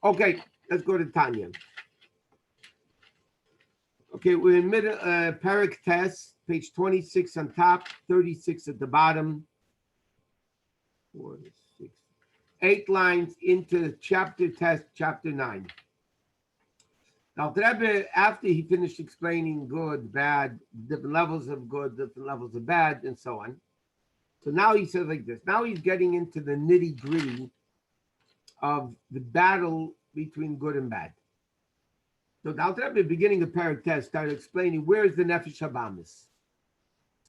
Okay, let's go to Tanya. Okay, we're in middle Parak test, page 26 on top, 36 at the bottom. 4, 6, 8 lines into chapter test, chapter 9. Now, the Rebbe, after he finished explaining good, bad, different levels of good, different levels of bad, and so on. So now he says like this. Now he's getting into the nitty gritty of the battle between good and bad. So the Alter Rebbe, beginning of Parak test, started explaining where is the Nefesh Habamis.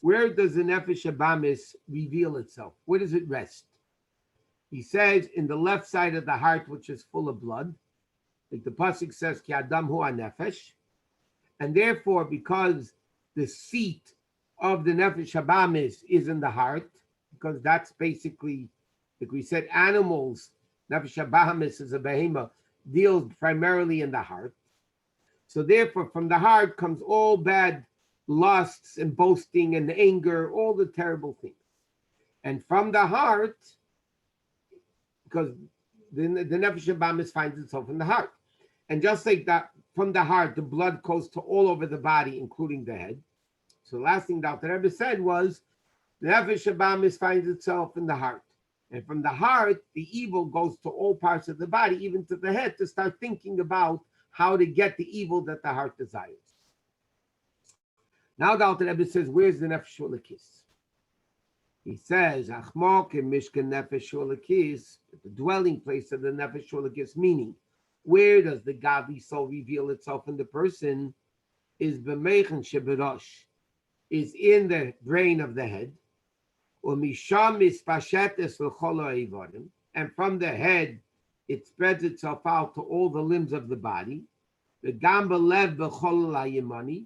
Where does the Nefesh Habamis reveal itself? Where does it rest? He says in the left side of the heart, which is full of blood. Like the pasuk says, "Ki Adam hu nefesh," and therefore, because the seat of the nefesh habamis is in the heart, because that's basically, like we said, animals. Nefesh habamis is a behemoth, deals primarily in the heart. So therefore, from the heart comes all bad lusts and boasting and anger, all the terrible things. And from the heart, because the nefesh habamis finds itself in the heart. And just like that, from the heart, the blood goes to all over the body, including the head. So the last thing that the Rebbe said was, the Nefesh Habamis finds itself in the heart. And from the heart, the evil goes to all parts of the body, even to the head, to start thinking about how to get the evil that the heart desires. Now the Alter Rebbe says, where's the Nefesh Shulakis? He says, Achmok and Mishkan Nefesh Shulakis, the dwelling place of the Nefesh Shulakis, meaning, where does the godly soul reveal itself in the person? Is b'meichen sheberosh, is in the brain of the head. Umisham mispashetes l'chol ha'evarim, and from the head it spreads itself out to all the limbs of the body. The gam b'lev b'chol ha'yemani,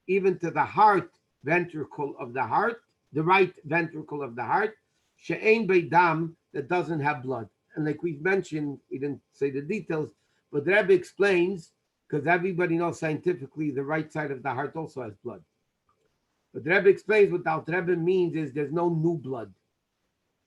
even to the heart ventricle of the heart, the right ventricle of the heart. She'ein beidam, that doesn't have blood. And like we've mentioned, we didn't say the details. But the Rebbe explains, because everybody knows scientifically the right side of the heart also has blood. But the Rebbe explains what the Rebbe means is there's no new blood.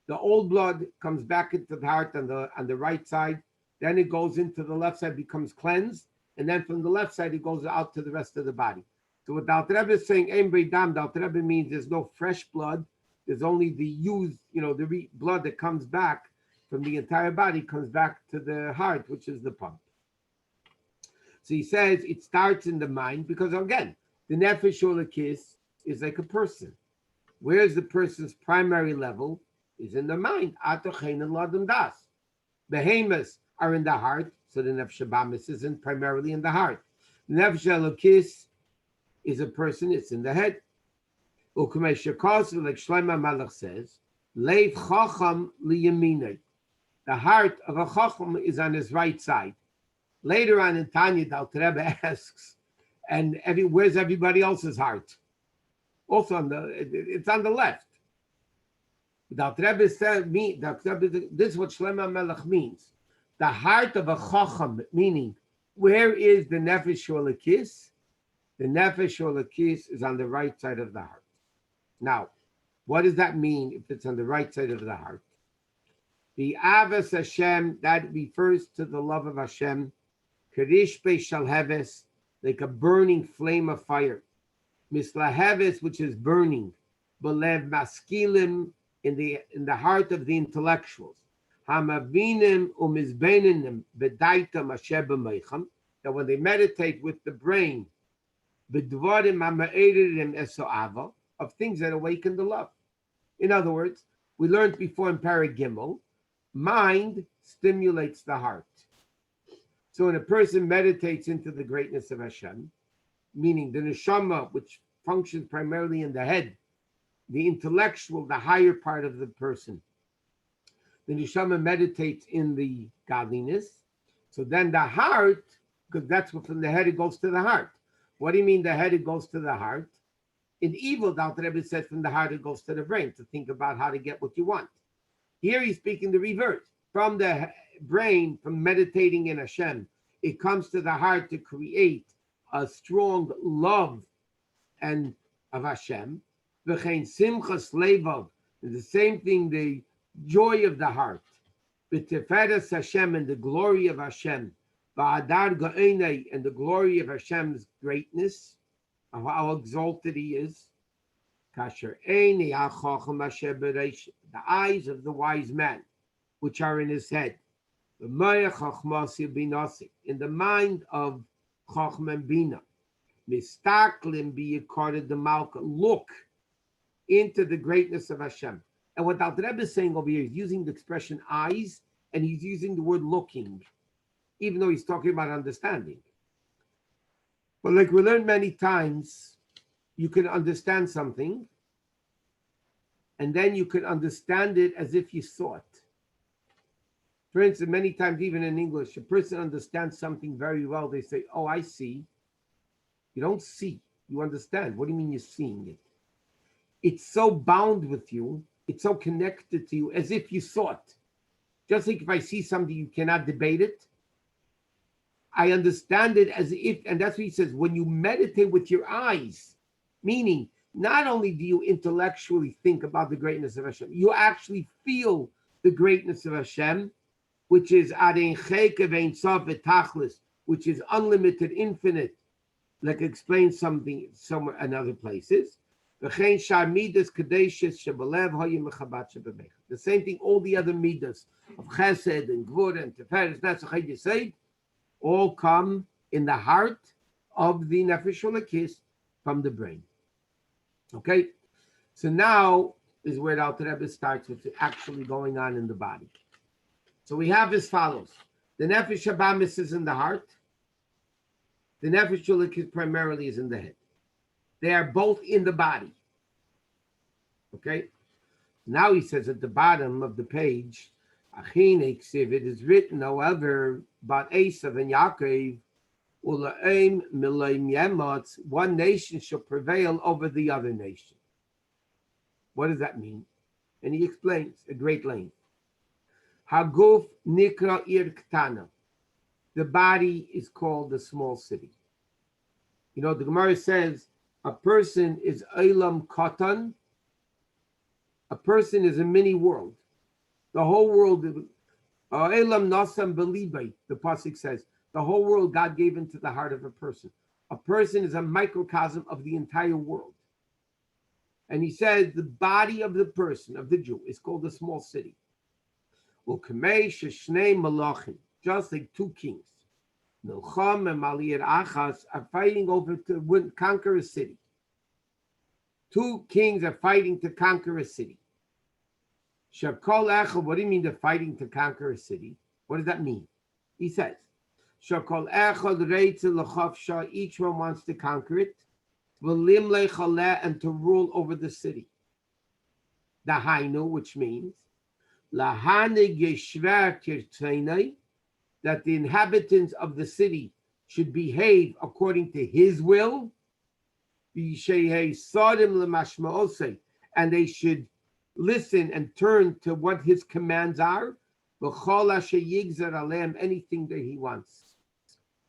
The old blood comes back into the heart on the right side, then it goes into the left side, becomes cleansed, and then from the left side it goes out to the rest of the body. So what the Rebbe is saying, Ein Beidam, the Rebbe means there's no fresh blood, there's only the used, the blood that comes back from the entire body comes back to the heart, which is the pump. So he says it starts in the mind because, again, the nefesh shulakis is like a person. Where's the person's primary level? Is in the mind. Behemoths are in the heart, so the nefesh habamis isn't primarily in the heart. The nefesh shulakis is a person, it's in the head. Like Shlomo Melech says, Leiv chacham liyaminei. The heart of a chacham is on his right side. Later on in Tanya, the Alter Rebbe asks, and where's everybody else's heart? Also it's on the left. The Alter Rebbe said, this is what Shlomo Melech means. The heart of a chacham, meaning, where is the nefesh shulakis? The nefesh shulakis is on the right side of the heart. Now, what does that mean if it's on the right side of the heart? The Avas Hashem, that refers to the love of Hashem. Kerish Shalheves, like a burning flame of fire. Mislaheves, which is burning. Belev Maskilim, in the heart of the intellectuals. Hamavinim umizbenim bedaitam asher b'meicham, that when they meditate with the brain, bedvarim ha'ma'eririm eso'ava, of things that awaken the love. In other words, we learned before in Parag Gimel, mind stimulates the heart. So when a person meditates into the greatness of Hashem, meaning the neshama, which functions primarily in the head, the intellectual, the higher part of the person, the neshama meditates in the godliness. So then the heart, because that's what from the head it goes to the heart. What do you mean the head it goes to the heart? In evil, the Alter Rebbe says from the heart it goes to the brain to think about how to get what you want. Here he's speaking the reverse. From the brain, from meditating in Hashem, it comes to the heart to create a strong love and of Hashem. V'chein simchas levav, the same thing, the joy of the heart. B'teferes Hashem, and the glory of Hashem. Va'adar ga'enei, and the glory of Hashem's greatness, of how exalted He is. Kasher einei ha'chacham asher bereish, the eyes of the wise man, which are in his head. V'mayach chachmasi binasi, in the mind of chacham and bina. Mistaklim biyikar the malka, look into the greatness of Hashem. And what Alter Rebbe is saying over here, he's using the expression eyes, and he's using the word looking, even though he's talking about understanding. But like we learned many times, you can understand something, and then you can understand it as if you saw it. For instance, many times, even in English, a person understands something very well. They say, oh, I see. You don't see, you understand. What do you mean you're seeing it? It's so bound with you, it's so connected to you, as if you saw it. Just like if I see something, you cannot debate it. I understand it as if, and that's what he says, when you meditate with your eyes, meaning not only do you intellectually think about the greatness of Hashem, you actually feel the greatness of Hashem, which is Arein Chekev Ein Sof V'Tachlis, which is unlimited, infinite, like explains something somewhere in other places. The same thing, all the other midas of chesed and gvur and teferes, netzach yesod, all come in the heart of the nefesh holokis from the brain. Okay, so now is where the Alter Rebbe starts with actually going on in the body. So we have as follows: the nefesh habamis is in the heart. The nefesh holokis primarily is in the head. They are both in the body. Okay? Now he says at the bottom of the page, it is written, however, about Esav and Yaakov, one nation shall prevail over the other nation. What does that mean? And he explains at great length. Haguf nikra ir ktana. The body is called the small city. You know, the Gemara says, a person is Eilam Katan. A person is a mini world. The whole world, Eilam Nasam Belibai, the Pasuk says, the whole world God gave into the heart of a person. A person is a microcosm of the entire world. And he says the body of the person, of the Jew, is called a small city. Well, Kamei Sheshnei Malachim, just like two kings. Milcham and Maliyat Achas are fighting over to conquer a city. Two kings are fighting to conquer a city. Shakol Echad, what do you mean they're fighting to conquer a city? What does that mean? He says, Shakol Echad Reitz L'Chavsha, each one wants to conquer it, V'lim Lechaleh, and to rule over the city. The Hainu, which means, Lahane Yeshver Kirteinai, that the inhabitants of the city should behave according to his will, and they should listen and turn to what his commands are, anything that he wants.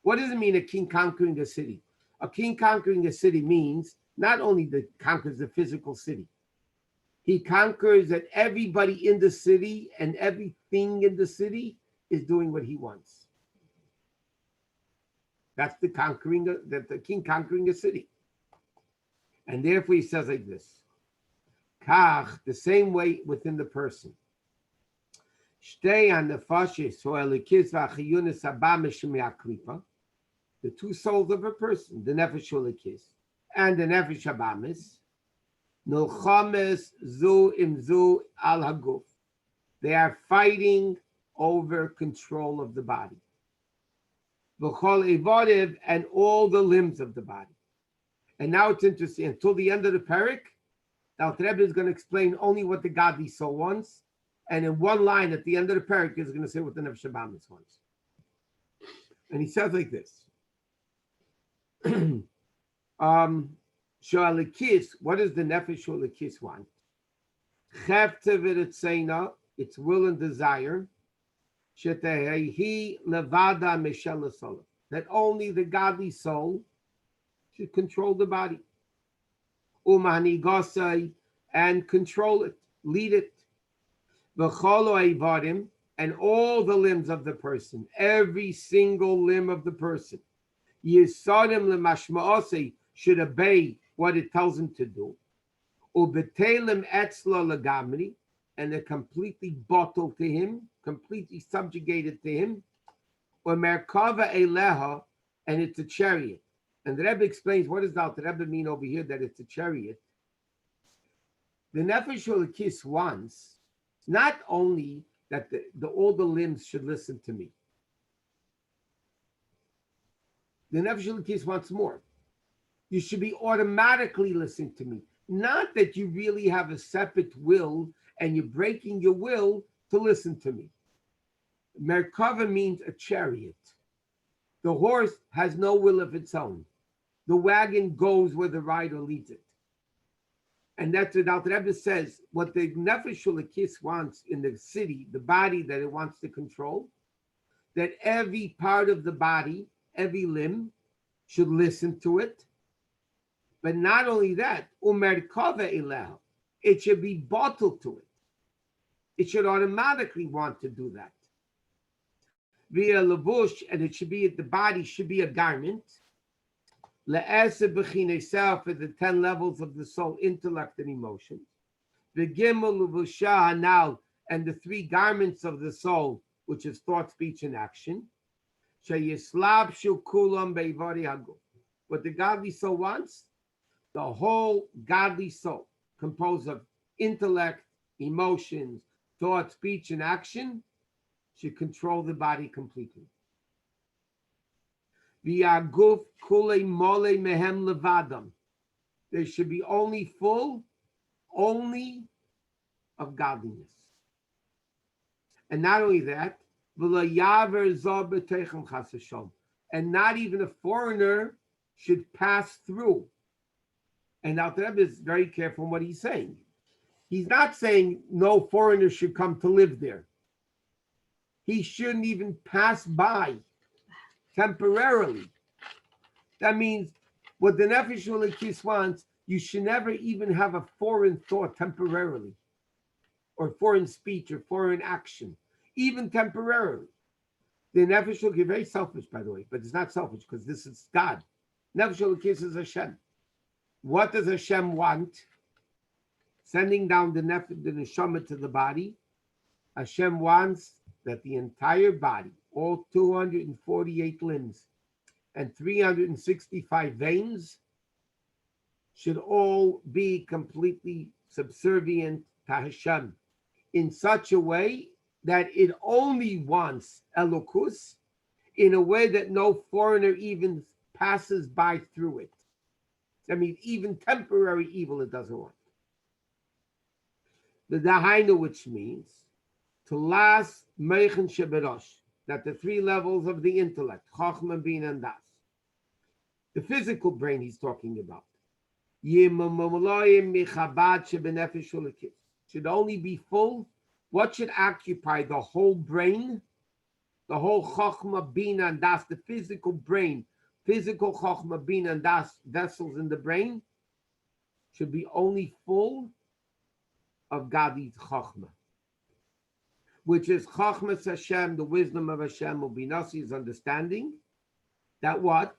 What does it mean, a king conquering a city? A king conquering a city means not only that conquers the physical city, he conquers that everybody in the city and everything in the city is doing what he wants. That's the conquering, that the king conquering a city. And therefore he says like this. Kach, the same way within the person. The two souls of a person, the nefesh holokis and the nefesh habamis, nilchames zu im zu al haguf. They are fighting over control of the body. V'chol evarev, and all the limbs of the body. And now it's interesting. Until the end of the parak, the Alter Rebbe is going to explain only what the godly soul wants, and in one line at the end of the parak, he's going to say what the nefesh habamis wants. And he says like this: Shoalekis, what does the nefesh holokis want? Chefte v'retzeina, its will and desire. Shetehi levada mishel soul, that only the godly soul should control the body. Umanigosai, and control it, lead it. V'cholo eivarim, and all the limbs of the person, every single limb of the person, Yisadim lemashmaose, should obey what it tells him to do. Ubetelim etzla legamri, and they're completely bottled to him, completely subjugated to him. Or merkava eleha, and it's a chariot. And the Rebbe explains, what does the Rebbe mean over here that it's a chariot? The Nefesh Elokis wants not only that all the limbs should listen to me. The Nefesh Elokis wants more. You should be automatically listening to me. Not that you really have a separate will and you're breaking your will to listen to me. Merkava means a chariot. The horse has no will of its own. The wagon goes where the rider leads it. And that's what Alter Rebbe says, what the Nefesh Elokis wants in the city, the body that it wants to control, that every part of the body, every limb, should listen to it. But not only that, umerkava eleha, it should be bottled to it. It should automatically want to do that. Via levush, and it should be, the body should be a garment. Le'eseh b'chinesel, for the 10 levels of the soul, intellect and emotions. V'gimel levusha hanal, and the 3 garments of the soul, which is thought, speech, and action. Sheyislab shu kulam be'ivari haguf. What the godly soul wants, the whole godly soul, composed of intellect, emotions, thought, speech, and action, should control the body completely. V'yaguf kulei mole mehem levadam. They should be only full, only of godliness. And not only that, and not even a foreigner should pass through. And Alter Rebbe is very careful in what he's saying. He's not saying no foreigner should come to live there. He shouldn't even pass by temporarily. That means what the Nefesh Elokis wants, you should never even have a foreign thought temporarily, or foreign speech, or foreign action, even temporarily. The Nefesh Elokis, very selfish, by the way, but it's not selfish because this is God. Nefesh Elokis is Hashem. What does Hashem want? Sending down the neshama to the body. Hashem wants that the entire body, all 248 limbs and 365 veins, should all be completely subservient to Hashem in such a way that it only wants Elokus, in a way that no foreigner even passes by through it. I mean, even temporary evil it doesn't want. The Dahainu, which means to last Meichen Sheberosh, that the 3 levels of the intellect, Chochmah, Bina, and Das. The physical brain he's talking about. Should only be full. What should occupy the whole brain? The whole Chochmah, Bina, and Das, the physical brain, physical Chochmah, Bina, and Das vessels in the brain should be only full of Godly Chochmah, which is Chochmas Hashem, the wisdom of Hashem, Ubinasi, understanding that what?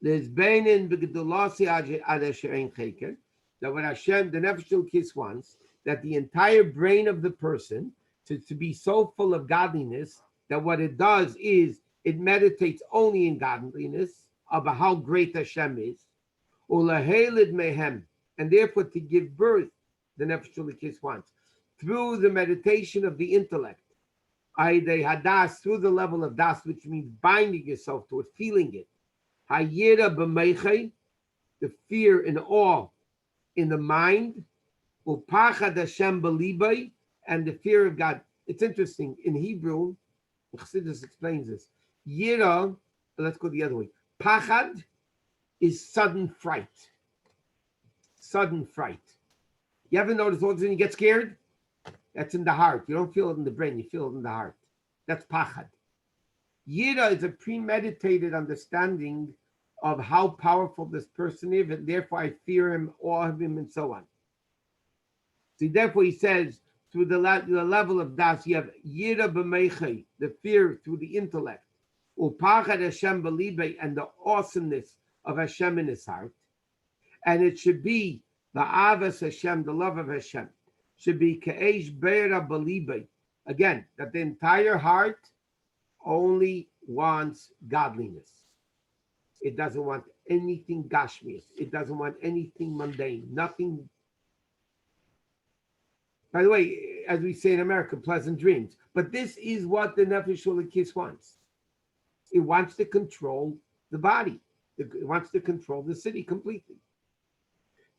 There's Beinin B'Gedolasi Ad Asher Cheker, that what Hashem, the Nefesh Elokis wants, that the entire brain of the person to be so full of godliness that what it does is it meditates only in godliness about how great Hashem is, Ulahelid Mehem, and therefore to give birth, the Nefesh Elokis wants, through the meditation of the intellect, Aidei Hadas, through the level of Das, which means binding yourself to it, feeling it. Hayira b'meichei, the fear and awe in the mind, upachad Hashem b'libay, and the fear of God. It's interesting, in Hebrew, Chassidus explains this. Yira, let's go the other way. Pachad is sudden fright. Sudden fright. You ever notice all of a sudden you get scared? That's in the heart. You don't feel it in the brain, you feel it in the heart. That's pachad. Yira is a premeditated understanding of how powerful this person is, and therefore I fear him, awe of him, and so on. See, therefore he says, through the level of das. You have yira b'meichei, the fear through the intellect, upachad Hashem b'libei, and the awesomeness of Hashem in his heart. And it should be the avas Hashem, the love of Hashem, should be keish beira b'libei. Again, that the entire heart only wants godliness. It doesn't want anything gashmius. It doesn't want anything mundane. Nothing. By the way, as we say in America, pleasant dreams. But this is what the Nefesh Elokis wants. It wants to control the body. It wants to control the city completely.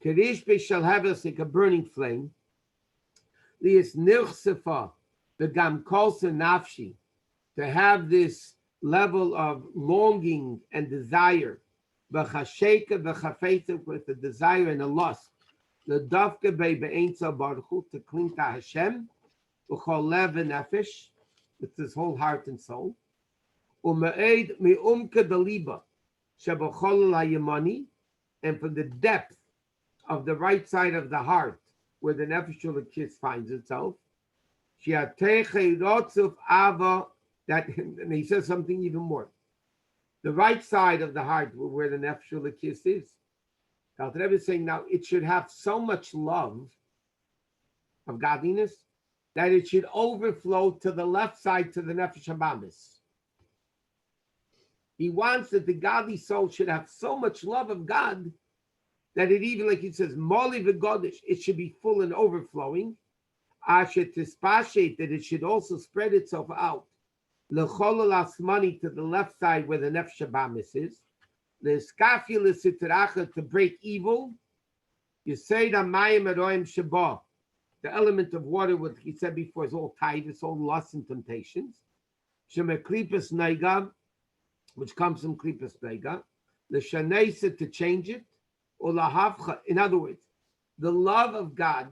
Kerish shall have us like a burning flame. Lias nirchsefa the gam kolsa nafshi, to have this level of longing and desire, b'chasheka b'chafetza, with a desire and a lust, the dafka be'einsa baruch hu, to cling to Hashem, b'chol lev nefesh, with his whole heart and soul, u'me'ed me'umka deliba, sheb'chol ha'yamani, and from the depth of the right side of the heart, where the nefesh Elokis finds itself, that, and he says something even more. The right side of the heart, where the nefesh Elokis is. The Rebbe is saying now it should have so much love of godliness that it should overflow to the left side, to the nefesh habamis. He wants that the godly soul should have so much love of God that it even, like he says, moli v'godish, it should be full and overflowing. Asher tispashet, that it should also spread itself out. L'chol asmani, to the left side where the nefesh habamis is. L'skafi l'sitracha, to break evil. You say the mayim aroim sheba, the element of water, what he said before, is all tight, it's all lust and temptations. Shema klipas neiga, which comes from klipas neiga. L'shanesa, to change it. Or lahavcha, in other words, the love of God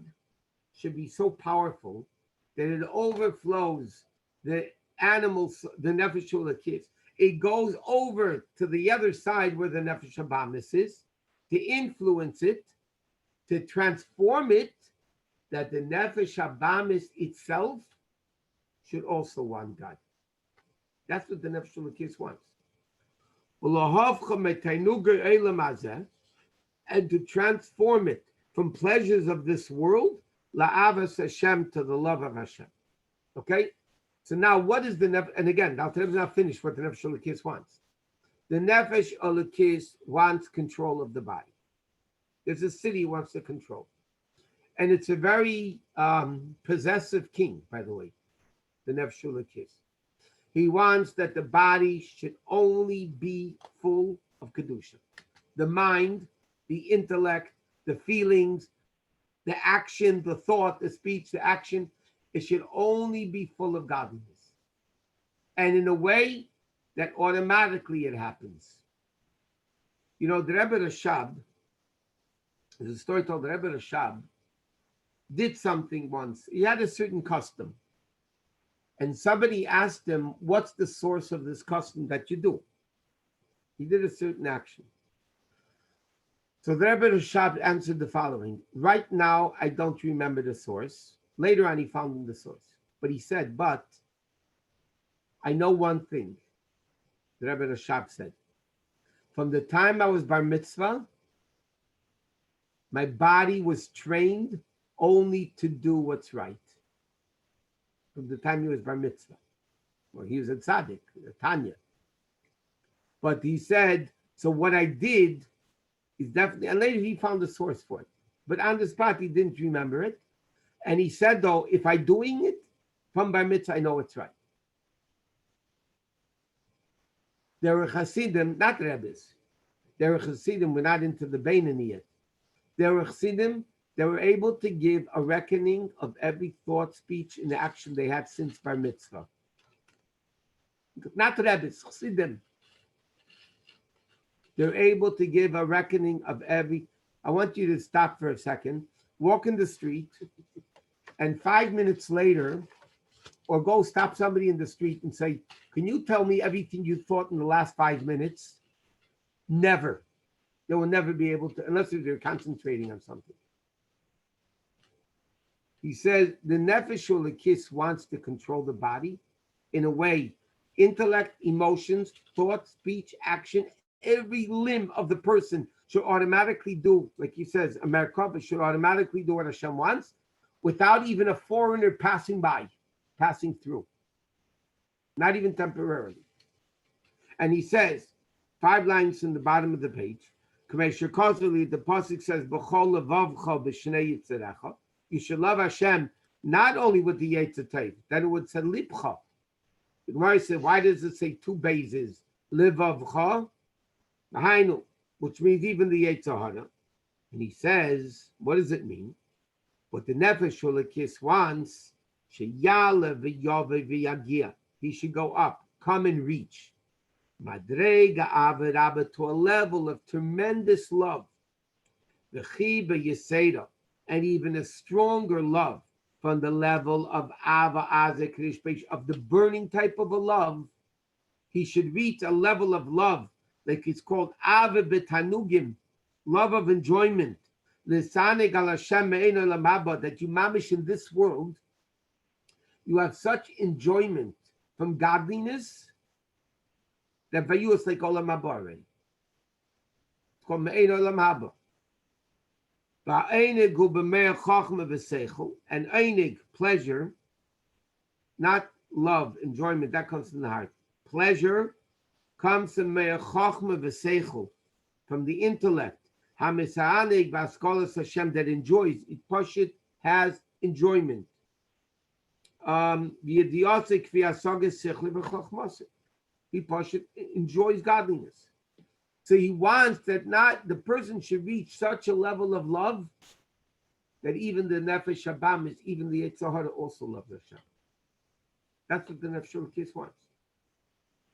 should be so powerful that it overflows the animals, the nefesh Elokis. It goes over to the other side where the nefesh habamis is, to influence it, to transform it, that the nefesh habamis itself should also want God. That's what the nefesh Elokis wants. And to transform it from pleasures of this world, la'avas Hashem, to the love of Hashem. Okay? So now what is the nefesh? And again, now Rebbe is not finished what the nefesh Elokis wants. The nefesh Elokis wants control of the body. There's a city he wants to control. And it's a very possessive king, by the way, the nefesh Elokis. He wants that the body should only be full of kedusha. The mind, the intellect, the feelings, the action, the thought, the speech, the action, it should only be full of godliness. And in a way that automatically it happens. You know, the Rebbe Rashab, there's a story told, the Rebbe Rashab did something once. He had a certain custom. And somebody asked him, what's the source of this custom that you do? He did a certain action. So the Rebbe Rashab answered the following: right now, I don't remember the source. Later on, he found the source. But he said, but I know one thing. The Rebbe Rashab said, from the time I was bar mitzvah, my body was trained only to do what's right. From the time he was bar mitzvah. Well, he was a tzaddik, a Tanya. But he said, so what I did is definitely, and later he found the source for it. But on the spot, he didn't remember it. And he said, though, if I'm doing it from bar mitzvah, I know it's right. There were Hasidim, not Rebbes. There were Hasidim, we're not into the Beinani yet. There were Hasidim that were able to give a reckoning of every thought, speech, and action they had since bar mitzvah. Not Rebbes, Hasidim. They're able to give a reckoning of every. I want you to stop for a second, walk in the street, and 5 minutes later, or go stop somebody in the street and say, can you tell me everything you thought in the last 5 minutes? Never. They will never be able to, unless they're concentrating on something. He says the nefesh ulekis wants to control the body in a way, intellect, emotions, thought, speech, action, every limb of the person should automatically do, like he says, a merkava should automatically do what Hashem wants without even a foreigner passing by, passing through, not even temporarily. And he says, 5 lines from the bottom of the page, the pasuk says, you should love Hashem not only with the Yetzirah, then it would say lipcha. The Gemara said, why does it say 2 bases? Livavcha, which means even the Yetzirah. And he says, what does it mean? What the nefesh ulekis wants, sheyale v'yove v'yagia. He should go up, come and reach. Madrega averabba, to a level of tremendous love. V'chiba yeseda, and even a stronger love from the level of ava azek rishpesh, of the burning type of a love. He should reach a level of love, like it's called ava betanugim, love of enjoyment. Lisaneg al Hashem me'eino lamaba, that you mamish in this world, you have such enjoyment from godliness that for you it's like olam haba already. It's called me'eino lamaba. And einig, pleasure, not love, enjoyment, that comes from the heart. Pleasure comes from from the intellect. Hashem, that enjoys, it has enjoyment. He enjoys godliness. So he wants that not the person should reach such a level of love that even the nefesh habamis, even the Yetzirah also love Hashem. That's what the nefesh ulekis wants,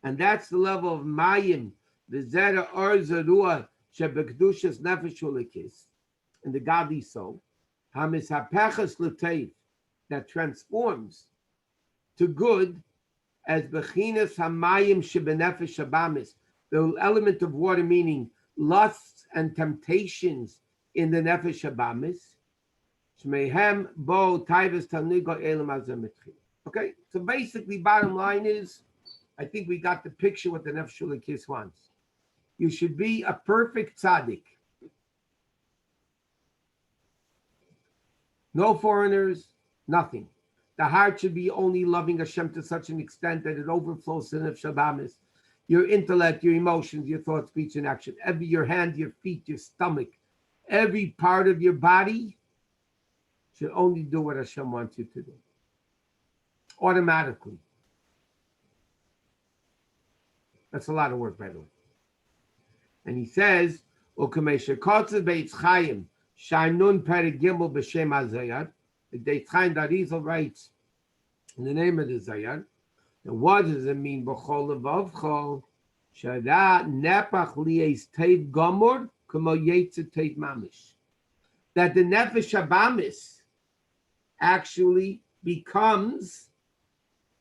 and that's the level of mayim, the zera or zerua shebekdushas nefesh ulekis, and the godly soul, hamis hapeches l'teiv, that transforms to good, as bechinas hamayim shebenefesh habamis, the element of water, meaning lusts and temptations in the nefesh habamis. Shmeihem bo taivas talnigo elam azamitchi. Okay, so basically, bottom line is, I think we got the picture what the nefesh ulekis wants. You should be a perfect tzaddik. No foreigners, nothing. The heart should be only loving Hashem to such an extent that it overflows to nefesh habamis. Your intellect, your emotions, your thoughts, speech, and action. Your hand, your feet, your stomach, every part of your body should only do what Hashem wants you to do. Automatically. That's a lot of work, by the way. And he says, the Deit Chaim Darizal writes in the name of the Zayar. And what does it mean? B'chol levavcho shara nepach lies teid gomor k'mo yetzer teid mamish. That the nefesh habamis actually becomes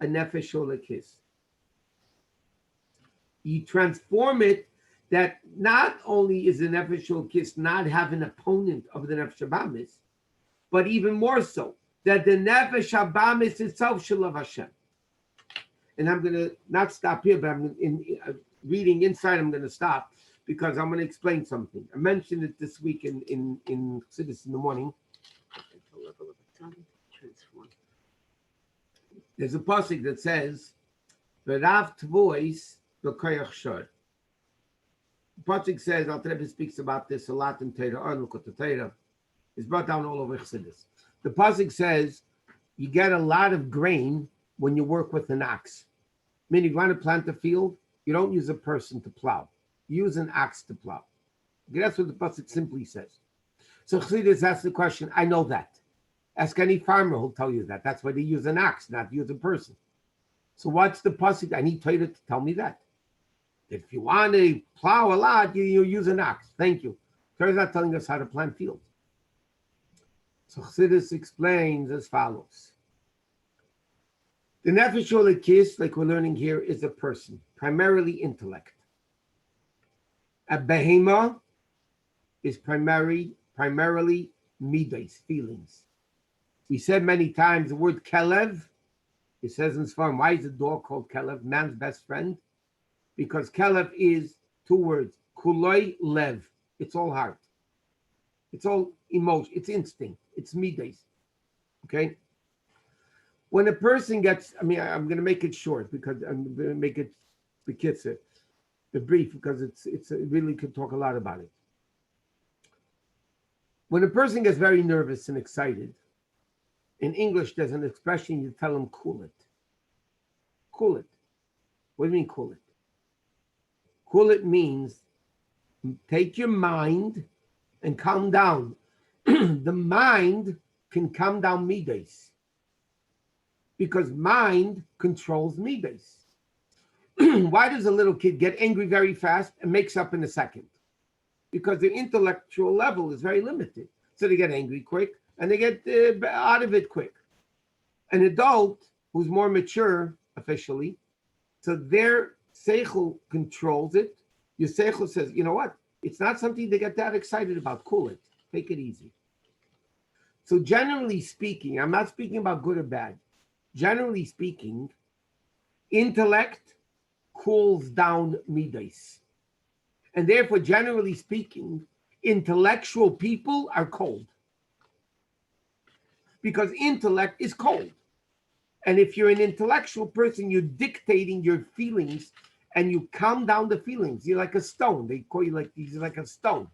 a nefesh ulekis. You transform it, that not only is the nefesh ulekis not have an opponent of the nefesh habamis, but even more so, that the nefesh habamis itself shall love Hashem. And I'm going to not stop here, but I'm reading inside. I'm going to stop because I'm going to explain something. I mentioned it this week in Chassidus in the morning. There's a pasuk that says, "V'rav tvois v'koyach shor." The pasuk says, Al Rebbe speaks about this a lot in Torah, or look at the Torah. It's brought down all over Chassidus. The pasuk says, you get a lot of grain when you work with an ox. Meaning, you want to plant a field, you don't use a person to plow. You use an ox to plow. Okay, that's what the pasuk simply says. So Chassidus asks the question, I know that. Ask any farmer who'll tell you that. That's why they use an ox, not use a person. So what's the pasuk? I need Torah to tell me that. If you want to plow a lot, you use an ox. Thank you. Torah's not telling us how to plant fields. So Chassidus explains as follows. The nefesh ulekis, like we're learning here, is a person, primarily intellect. A behema is primarily midas, feelings. We said many times the word Kelev. It says in Sfarim, why is the dog called Kelev, man's best friend? Because Kelev is two words, Kuloi Lev. It's all heart. It's all emotion. It's instinct. It's midas. Okay? When a person gets, I'm going to make it short because I'm going to make it the brief because it really could talk a lot about it. When a person gets very nervous and excited, in English, there's an expression you tell them, cool it. Cool it. What do you mean, cool it? Cool it means take your mind and calm down. The mind can calm down midas because mind controls midas. Why does a little kid get angry very fast and makes up in a second? Because their intellectual level is very limited. So they get angry quick and they get out of it quick. An adult who's more mature officially, so their seichel controls it. Your seichel says, you know what? It's not something to get that excited about. Cool it. Take it easy. So generally speaking, I'm not speaking about good or bad. Generally speaking, intellect cools down midas. And therefore, generally speaking, intellectual people are cold. Because intellect is cold. And if you're an intellectual person, you're dictating your feelings and you calm down the feelings. You're like a stone. They call you like he's like a stone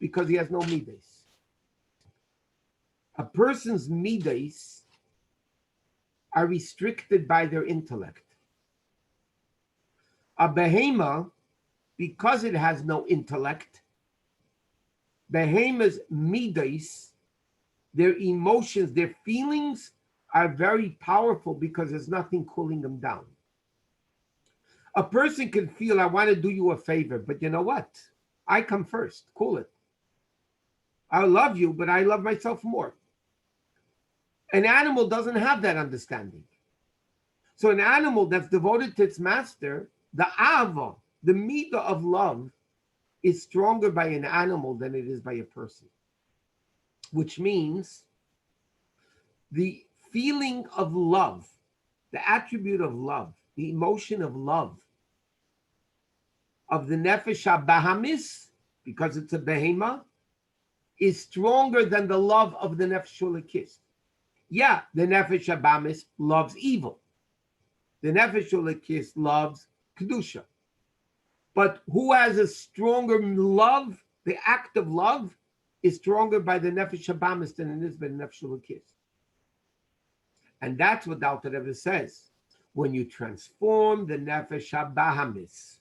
because he has no midas. A person's midas are restricted by their intellect. A behema, because it has no intellect, behema's midas, their emotions, their feelings are very powerful because there's nothing cooling them down. A person can feel, I want to do you a favor, but you know what? I come first. Cool it. I love you, but I love myself more. An animal doesn't have that understanding. So an animal that's devoted to its master, the ava, the midah of love, is stronger by an animal than it is by a person. Which means the feeling of love, the attribute of love, the emotion of love, of the nefesh habahamis, because it's a behema, is stronger than the love of the nefesh ulekis. Yeah, the nefesh habahamis loves evil. The nefesh ulekis loves kedusha. But who has a stronger love? The act of love is stronger by the nefesh habahamis than it is by the nefesh ulekis. And that's what the Alter Rebbe says. When you transform the nefesh habahamis,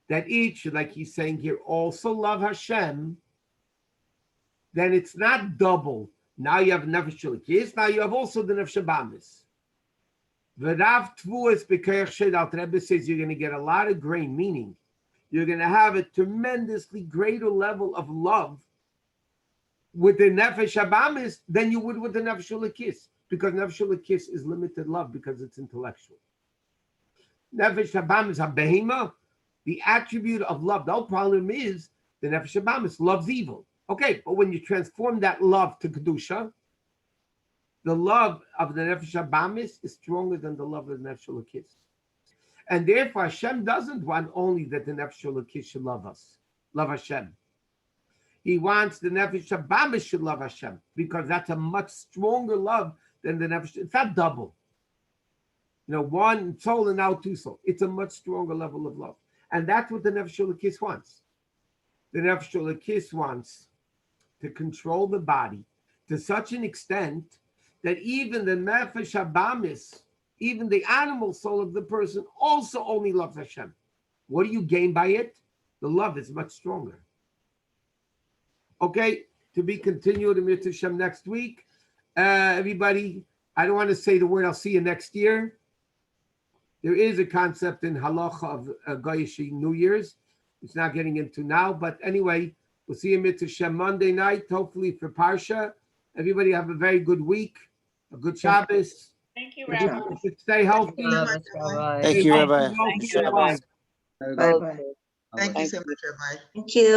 that each, like he's saying here, also love Hashem, then it's not double. Now you have nefesh ulekis, now you have also the nefesh habahamis. V'rav tvuas b'kerech shed, Alter Rebbe says you're going to get a lot of grain, meaning you're going to have a tremendously greater level of love with the nefesh habahamis than you would with the nefesh ulekis, because nefesh ulekis is limited love because it's intellectual. Nefesh habahamis habehema, the attribute of love. The whole problem is the nefesh habahamis loves evil. Okay, but when you transform that love to kedusha, the love of the nefesh habahamis is stronger than the love of the nefesh ulekis. And therefore, Hashem doesn't want only that the nefesh ulekis should love us, love Hashem. He wants the nefesh habahamis should love Hashem because that's a much stronger love than the nefesh. It's not double. You know, one soul and now two souls. It's a much stronger level of love. And that's what the nefesh ulekis wants. The nefesh ulekis wants to control the body to such an extent that even the nefesh habahamis, even the animal soul of the person, also only loves Hashem. What do you gain by it? The love is much stronger. Okay, to be continued in Mitzvah Hashem next week. Everybody, I don't want to say the word I'll see you next year. There is a concept in halacha of Goyish New Year's. It's not getting into now, but anyway, we'll see you Mitzvah Hashem Monday night, hopefully for Parsha. Everybody have a very good week, a good Shabbos. Thank you, Rabbi. Stay healthy. Thank you, Rabbi. Thank you, Rabbi. Bye-bye. Thank you so much, Rabbi. Thank you.